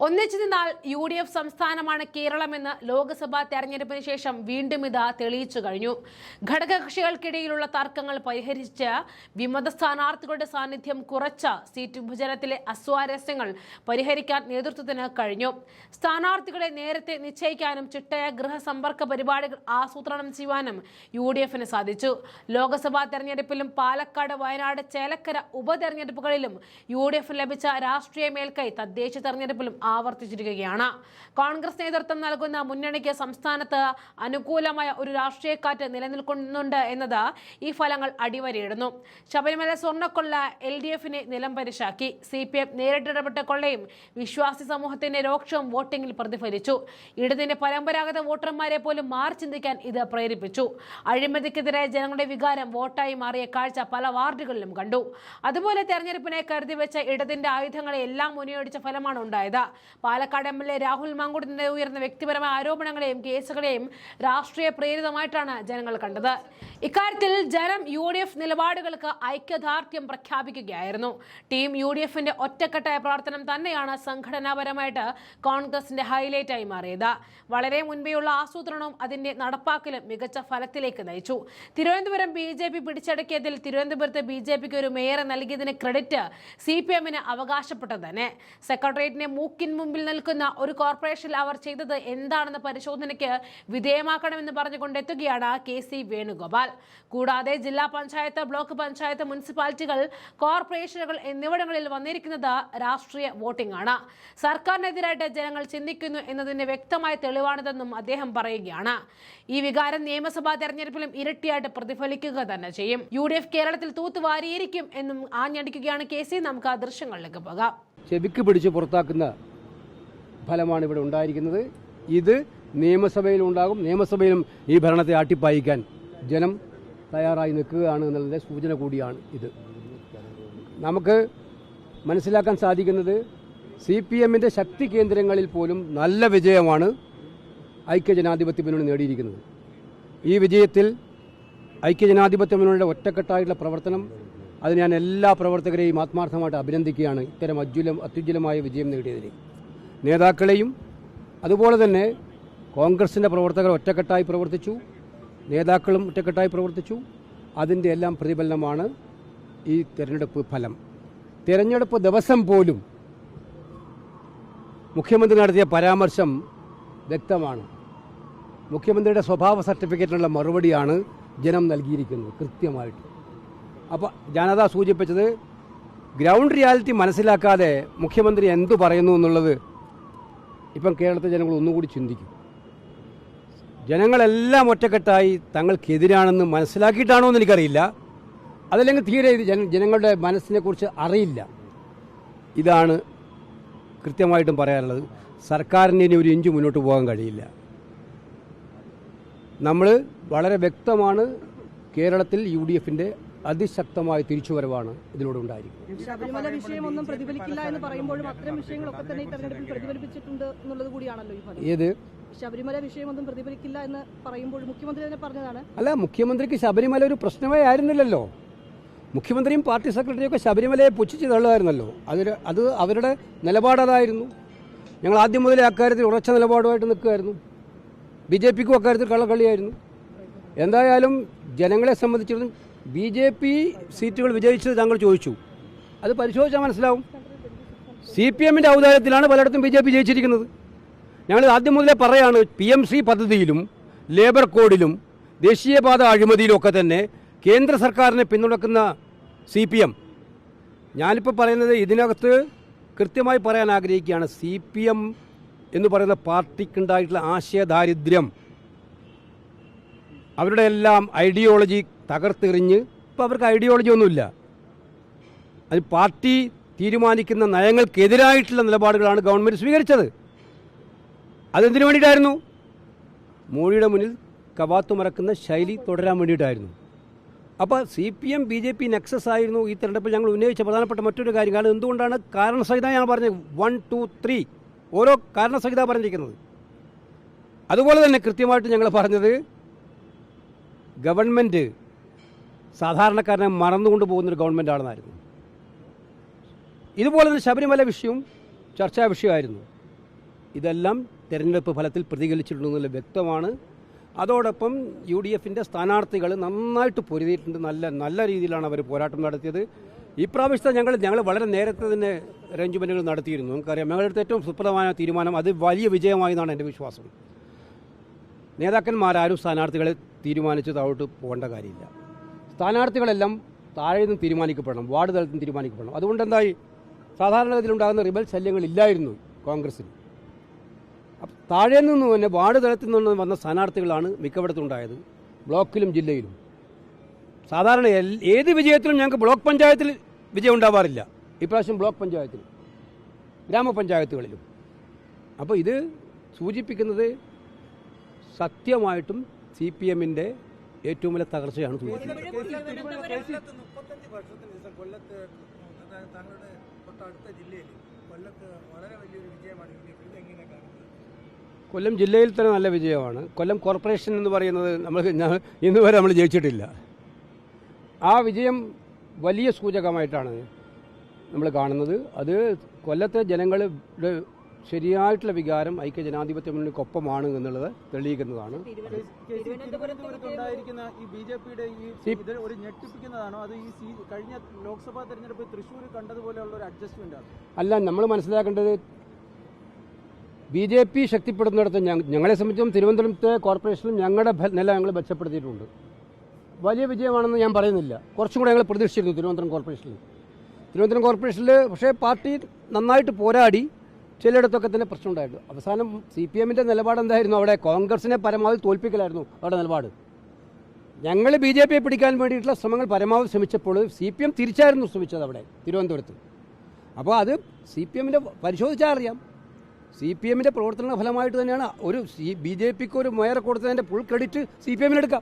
ഒന്നിച്ചു നിന്നാൽ UDF സംസ്ഥാനമാണ് കേരളമെന്ന് ലോക്സഭാ തെരഞ്ഞെടുപ്പിന് ശേഷം വീണ്ടും ഇത് തെളിയിച്ചു കഴിഞ്ഞു. ഘടകകക്ഷികൾക്കിടയിലുള്ള തർക്കങ്ങൾ പരിഹരിച്ച് വിമത സ്ഥാനാർത്ഥികളുടെ സാന്നിധ്യം കുറച്ച സീറ്റ് വിഭജനത്തിലെ അസ്വാരസ്യങ്ങൾ പരിഹരിക്കാൻ നേതൃത്വത്തിന് കഴിഞ്ഞു. സ്ഥാനാർത്ഥികളെ നേരത്തെ നിശ്ചയിക്കാനും ചിട്ടയായ ഗൃഹസമ്പർക്ക പരിപാടികൾ ആസൂത്രണം ചെയ്യുവാനും UDFന് സാധിച്ചു. ലോക്സഭാ തെരഞ്ഞെടുപ്പിലും പാലക്കാട്, വയനാട്, ചേലക്കര ഉപതെരഞ്ഞെടുപ്പുകളിലും UDF ലഭിച്ച രാഷ്ട്രീയ മേൽക്കൈ തദ്ദേശ തെരഞ്ഞെടുപ്പിലും ആവർത്തിച്ചിരിക്കുകയാണ്. കോൺഗ്രസ് നേതൃത്വം നൽകുന്ന മുന്നണിക്ക് സംസ്ഥാനത്ത് അനുകൂലമായ ഒരു രാഷ്ട്രീയക്കാറ്റ് നിലനിൽക്കുന്നുണ്ട് എന്നത് ഈ ഫലങ്ങൾ അടിവരയിടുന്നു. ശബരിമല സ്വർണ്ണക്കൊള്ള LDFനെ നിലംപരിശാക്കി. CPM നേരിട്ടിടപെട്ട കൊള്ളയും വിശ്വാസി സമൂഹത്തിന്റെ രോക്ഷവും വോട്ടിംഗിൽ പ്രതിഫലിച്ചു. ഇടതിന്റെ പരമ്പരാഗത വോട്ടർമാരെ പോലും മാറി ചിന്തിക്കാൻ ഇത് പ്രേരിപ്പിച്ചു. അഴിമതിക്കെതിരെ ജനങ്ങളുടെ വികാരം വോട്ടായി മാറിയ കാഴ്ച പല വാർഡുകളിലും കണ്ടു. അതുപോലെ തെരഞ്ഞെടുപ്പിനെ കരുതി വെച്ച ഇടതിന്റെ ആയുധങ്ങളെ എല്ലാം മുനിയൊടിച്ച ഫലമാണ് ഉണ്ടായത്. പാലക്കാട് MLA രാഹുൽ മാങ്കൂട്ടത്തിന്റെ ഉയർന്ന വ്യക്തിപരമായ ആരോപണങ്ങളെയും കേസുകളെയും രാഷ്ട്രീയ പ്രേരിതമായിട്ടാണ് ജനങ്ങൾ കണ്ടത്. ഇക്കാര്യത്തിൽ ജനം UDF നിലപാടുകൾക്ക് ഐക്യദാർഢ്യം പ്രഖ്യാപിക്കുകയായിരുന്നു. ടീം UDFന്റെ ഒറ്റക്കെട്ടായ പ്രവർത്തനം തന്നെയാണ് സംഘടനാപരമായിട്ട് കോൺഗ്രസിന്റെ ഹൈലൈറ്റായി മാറിയത്. വളരെ മുൻപേയുള്ള ആസൂത്രണവും അതിന്റെ നടപ്പാക്കലും മികച്ച ഫലത്തിലേക്ക് നയിച്ചു. തിരുവനന്തപുരം BJP പിടിച്ചടക്കിയതിൽ തിരുവനന്തപുരത്ത് BJPക്ക് ഒരു മേയറെ നൽകിയതിന് ക്രെഡിറ്റ് CPMന് അവകാശപ്പെട്ടത് തന്നെ. സെക്രട്ടേറിയറ്റിനെ മൂക്കിൻ മുമ്പിൽ നിൽക്കുന്ന ഒരു കോർപ്പറേഷനിൽ അവർ ചെയ്തത് എന്താണെന്ന് പരിശോധനയ്ക്ക് വിധേയമാക്കണമെന്ന് പറഞ്ഞുകൊണ്ടെത്തുകയാണ് KC വേണുഗോപാൽ. കൂടാതെ ജില്ലാ പഞ്ചായത്ത്, ബ്ലോക്ക് പഞ്ചായത്ത്, മുനിസിപ്പാലിറ്റികൾ, കോർപ്പറേഷനുകൾ എന്നിവിടങ്ങളിൽ വന്നിരിക്കുന്നത് രാഷ്ട്രീയ വോട്ടിംഗ് ആണ്. സർക്കാരിനെതിരായിട്ട് ജനങ്ങൾ ചിന്തിക്കുന്നു എന്നതിന്റെ വ്യക്തമായ തെളിവാണിതെന്നും അദ്ദേഹം പറയുകയാണ്. ഈ വികാരം നിയമസഭാ തെരഞ്ഞെടുപ്പിലും ഇരട്ടിയായിട്ട് പ്രതിഫലിക്കുക തന്നെ ചെയ്യും. UDF കേരളത്തിൽ തൂത്തുവാരിയിരിക്കും എന്നും ആഞ്ഞടിക്കുകയാണ് KC. നമുക്ക് ആ ദൃശ്യങ്ങളിലേക്ക് പോകാം. ചെവിക്ക് പിടിച്ച് പുറത്താക്കുന്ന ഫലമാണ് ഇവിടെ ഉണ്ടായിരിക്കുന്നത്. ഇത് നിയമസഭയിലും ഉണ്ടാകും. നിയമസഭയിലും ഈ ഭരണത്തെ ആട്ടിപ്പായിക്കാൻ ജനം തയ്യാറായി നിൽക്കുകയാണ് എന്നുള്ളതിൻ്റെ സൂചന കൂടിയാണ് ഇത്. നമുക്ക് മനസ്സിലാക്കാൻ സാധിക്കുന്നത് CPMന്റെ ശക്തി കേന്ദ്രങ്ങളിൽ പോലും നല്ല വിജയമാണ് ഐക്യജനാധിപത്യ മുന്നണി നേടിയിരിക്കുന്നത്. ഈ വിജയത്തിൽ ഐക്യജനാധിപത്യ മുന്നണിയുടെ ഒറ്റക്കെട്ടായിട്ടുള്ള പ്രവർത്തനം, അത് ഞാൻ എല്ലാ പ്രവർത്തകരെയും ആത്മാർത്ഥമായിട്ട് അഭിനന്ദിക്കുകയാണ്. ഇത്തരം അത്യുജ്വലമായ വിജയം നേടിയതിന് നേതാക്കളെയും, അതുപോലെ തന്നെ കോൺഗ്രസിൻ്റെ പ്രവർത്തകർ ഒറ്റക്കെട്ടായി പ്രവർത്തിച്ചു, നേതാക്കളും ഒറ്റക്കെട്ടായി പ്രവർത്തിച്ചു. അതിൻ്റെ എല്ലാം പ്രതിഫലനമാണ് ഈ തെരഞ്ഞെടുപ്പ് ഫലം. തെരഞ്ഞെടുപ്പ് ദിവസം പോലും മുഖ്യമന്ത്രി നടത്തിയ പരാമർശം വ്യക്തമാണ്. മുഖ്യമന്ത്രിയുടെ സ്വഭാവ സർട്ടിഫിക്കറ്റിനുള്ള മറുപടിയാണ് ജനം നൽകിയിരിക്കുന്നത് കൃത്യമായിട്ട്. അപ്പോൾ ഞാനതാ സൂചിപ്പിച്ചത്, ഗ്രൗണ്ട് റിയാലിറ്റി മനസ്സിലാക്കാതെ മുഖ്യമന്ത്രി എന്തു പറയുന്നു എന്നുള്ളത് ഇപ്പം കേരളത്തിലെ ജനങ്ങൾ ഒന്നുകൂടി ചിന്തിക്കും. ജനങ്ങളെല്ലാം ഒറ്റക്കെട്ടായി തങ്ങൾക്കെതിരാണെന്ന് മനസ്സിലാക്കിയിട്ടാണോ എന്ന് എനിക്കറിയില്ല. അതല്ലെങ്കിൽ തീരെ ജനങ്ങളുടെ മനസ്സിനെക്കുറിച്ച് അറിയില്ല. ഇതാണ് കൃത്യമായിട്ടും പറയാനുള്ളത്. സർക്കാരിന് ഇനി ഒരു ഇഞ്ച് മുന്നോട്ട് പോകാൻ കഴിയില്ല. നമ്മൾ വളരെ വ്യക്തമാണ്, കേരളത്തിൽ UDFന്റെ അതിശക്തമായ തിരിച്ചുവരവാണ് ഇതിലൂടെ ഉണ്ടായിരിക്കുന്നത്. ശബരിമല വിഷയമൊന്നും പ്രതിഫലിക്കില്ല എന്ന് പറയുമ്പോഴും അത്തരം വിഷയങ്ങളൊക്കെ തന്നെ ഈ തെരഞ്ഞെടുപ്പിൽ പ്രതിഫലിപ്പിച്ചിട്ടുണ്ട് എന്നുള്ളത് കൂടിയാണല്ലോ ഈ ഫലം. ഏത് ശബരിമല വിഷയമൊന്നും പ്രതിഫലിക്കില്ല എന്ന് പറയുമ്പോൾ മുഖ്യമന്ത്രി തന്നെ പറഞ്ഞതാണ്. അല്ല, മുഖ്യമന്ത്രിക്ക് ശബരിമല ഒരു പ്രശ്നമേ ആയിരുന്നില്ലല്ലോ. മുഖ്യമന്ത്രിയും പാർട്ടി സെക്രട്ടറിയൊക്കെ ശബരിമലയെ പുച്ഛിച്ച് തള്ളുമായിരുന്നല്ലോ. അത് അവരുടെ നിലപാടതായിരുന്നു. ഞങ്ങൾ ആദ്യം മുതലേ അക്കാര്യത്തിൽ ഉറച്ച നിലപാടുമായിട്ട് നിൽക്കുമായിരുന്നു. BJPക്കും അക്കാര്യത്തിൽ കള്ളക്കളിയായിരുന്നു. എന്തായാലും ജനങ്ങളെ സംബന്ധിച്ചിടത്തോളം BJP സീറ്റുകൾ വിജയിച്ചത് താങ്കൾ ചോദിച്ചു. അത് പരിശോധിച്ചാൽ മനസ്സിലാവും. CPMന്റെ ഔദാര്യത്തിലാണ് പലയിടത്തും BJP ജയിച്ചിരിക്കുന്നത്. ഞങ്ങൾ ആദ്യം മുതലേ പറയാണ്, PMC പദ്ധതിയിലും ലേബർ കോഡിലും ദേശീയപാത അഴിമതിയിലും ഒക്കെ തന്നെ കേന്ദ്ര സർക്കാരിനെ പിന്തുണക്കുന്ന CPM. ഞാനിപ്പോൾ പറയുന്നത് ഇതിനകത്ത് കൃത്യമായി പറയാൻ ആഗ്രഹിക്കുകയാണ്. CPM എന്ന് പറയുന്ന പാർട്ടിക്കുണ്ടായിട്ടുള്ള ആശയദാരിദ്ര്യം, അവരുടെ എല്ലാം ഐഡിയോളജി തകർത്തെറിഞ്ഞ് ഇപ്പോൾ അവർക്ക് ഐഡിയോളജി ഒന്നുമില്ല. അത് പാർട്ടി തീരുമാനിക്കുന്ന നയങ്ങൾക്കെതിരായിട്ടുള്ള നിലപാടുകളാണ് ഗവൺമെൻറ് സ്വീകരിച്ചത്. അതെന്തിനു വേണ്ടിയിട്ടായിരുന്നു? മോഡിയുടെ മുന്നിൽ കവാത്തുമറക്കുന്ന ശൈലി തുടരാൻ വേണ്ടിയിട്ടായിരുന്നു. അപ്പോൾ CPM BJP നെക്സസ് ആയിരുന്നു ഈ തെരഞ്ഞെടുപ്പിൽ ഞങ്ങൾ ഉന്നയിച്ച പ്രധാനപ്പെട്ട മറ്റൊരു കാര്യം. കാരണം എന്തുകൊണ്ടാണ് കാരണസഹിത ഞാൻ പറഞ്ഞത് 1, 2, 3 ഓരോ കാരണസഹിത പറഞ്ഞിരിക്കുന്നത്. അതുപോലെ തന്നെ കൃത്യമായിട്ട് ഞങ്ങൾ പറഞ്ഞത്, ഗവൺമെൻറ് സാധാരണക്കാരനെ മറന്നുകൊണ്ട് പോകുന്നൊരു ഗവൺമെൻറ്റാണെന്നായിരുന്നു. ഇതുപോലെ തന്നെ ശബരിമല വിഷയവും ചർച്ചാ വിഷയമായിരുന്നു. ഇതെല്ലാം തെരഞ്ഞെടുപ്പ് ഫലത്തിൽ പ്രതിഫലിച്ചിട്ടുണ്ടെന്നുള്ള വ്യക്തമാണ്. അതോടൊപ്പം UDFിൻ്റെ സ്ഥാനാർത്ഥികൾ നന്നായിട്ട് പൊരുതിയിട്ടുണ്ട്. നല്ല രീതിയിലാണ് അവർ പോരാട്ടം നടത്തിയത്. ഇപ്രാവശ്യത്തെ ഞങ്ങൾ വളരെ നേരത്തെ തന്നെ അറേഞ്ച്മെൻറ്റുകൾ നടത്തിയിരുന്നു. നമുക്കറിയാം, ഞങ്ങളുടെ അടുത്ത് ഏറ്റവും സുപ്രധാന തീരുമാനം അത് വലിയ വിജയമായി എന്നാണ് എൻ്റെ വിശ്വാസം. നേതാക്കന്മാരാരും സ്ഥാനാർത്ഥികളെ തീരുമാനിച്ച് താഴോട്ട് പോകേണ്ട കാര്യമില്ല. സ്ഥാനാർത്ഥികളെല്ലാം താഴെ നിന്ന് തീരുമാനിക്കപ്പെടണം, വാർഡ് തലത്തിൽ നിന്ന് തീരുമാനിക്കപ്പെടണം. അതുകൊണ്ട് എന്തായി, സാധാരണഗതിയിലുണ്ടാകുന്ന റിബൽ ശല്യങ്ങളില്ലായിരുന്നു കോൺഗ്രസ്സിന്. താഴെ നിന്ന് തന്നെ വാർഡ് തലത്തിൽ നിന്ന് വന്ന സ്ഥാനാർത്ഥികളാണ് മിക്കവിടത്തുണ്ടായത്, ബ്ലോക്കിലും ജില്ലയിലും. സാധാരണ ഏത് വിജയത്തിലും ഞങ്ങൾക്ക് ബ്ലോക്ക് പഞ്ചായത്തിൽ വിജയം ഉണ്ടാവാറില്ല. ഇപ്രാവശ്യം ബ്ലോക്ക് പഞ്ചായത്തിൽ, ഗ്രാമപഞ്ചായത്തുകളിലും. അപ്പോൾ ഇത് സൂചിപ്പിക്കുന്നത് സത്യമായിട്ടും CPMൻ്റെ ഏറ്റവും വലിയ തകർച്ചയാണ് സൂചിപ്പിക്കുന്നത്. കൊല്ലം ജില്ലയിൽ തന്നെ നല്ല വിജയമാണ്. കൊല്ലം കോർപ്പറേഷൻ എന്ന് പറയുന്നത് ഇന്ന് വരെ നമ്മൾ ജയിച്ചിട്ടില്ല. ആ വിജയം വലിയ സൂചകമായിട്ടാണ് നമ്മൾ കാണുന്നത്. അത് കൊല്ലത്തെ ജനങ്ങളുടെ ശരിയായിട്ടുള്ള വികാരം ഐക്യജനാധിപത്യ മുന്നണിക്കൊപ്പമാണ് എന്നുള്ളത് തെളിയിക്കുന്നതാണ്. ഉണ്ടായിരിക്കുന്ന ഈ BJPയുടെ ഈ ഒരു ഞെട്ടിപ്പിക്കുന്നതാണോ, അത് ഈ കഴിഞ്ഞ ലോക്സഭാ തെരഞ്ഞെടുപ്പ് തൃശ്ശൂർ കണ്ടതുപോലെയുള്ള ഒരു അഡ്ജസ്റ്റ്മെന്റ് ആണ്? അല്ല, നമ്മൾ മനസ്സിലാക്കേണ്ടത് BJP ശക്തിപ്പെടുന്നിടത്ത് ഞങ്ങളെ സംബന്ധിച്ചും തിരുവനന്തപുരത്തെ കോർപ്പറേഷനിലും ഞങ്ങളുടെ നില ഞങ്ങൾ മെച്ചപ്പെടുത്തിയിട്ടുണ്ട്. വലിയ വിജയമാണെന്ന് ഞാൻ പറയുന്നില്ല. കുറച്ചും കൂടെ ഞങ്ങൾ പ്രതീക്ഷിച്ചിരുന്നു തിരുവനന്തപുരം കോർപ്പറേഷനിൽ. പക്ഷേ പാർട്ടി നന്നായിട്ട് പോരാടി. ചിലയിടത്തൊക്കെ തന്നെ പ്രശ്നം ഉണ്ടായിരുന്നു. അവസാനം CPMൻ്റെ നിലപാട് എന്തായിരുന്നു? അവിടെ കോൺഗ്രസിനെ പരമാവധി തോൽപ്പിക്കലായിരുന്നു അവരുടെ നിലപാട്. ഞങ്ങൾ BJPയെ പിടിക്കാൻ വേണ്ടിയിട്ടുള്ള ശ്രമങ്ങൾ പരമാവധി ശ്രമിച്ചപ്പോൾ CPM തിരിച്ചായിരുന്നു ശ്രമിച്ചത് അവിടെ തിരുവനന്തപുരത്ത്. അപ്പോൾ അത് CPMൻ്റെ പരിശോധിച്ചാൽ അറിയാം. CPMൻ്റെ പ്രവർത്തന ഫലമായിട്ട് തന്നെയാണ് BJPക്ക് ഒരു മേയറെ കൊടുത്തതിൻ്റെ ഫുൾ ക്രെഡിറ്റ് CPMന് എടുക്കാം.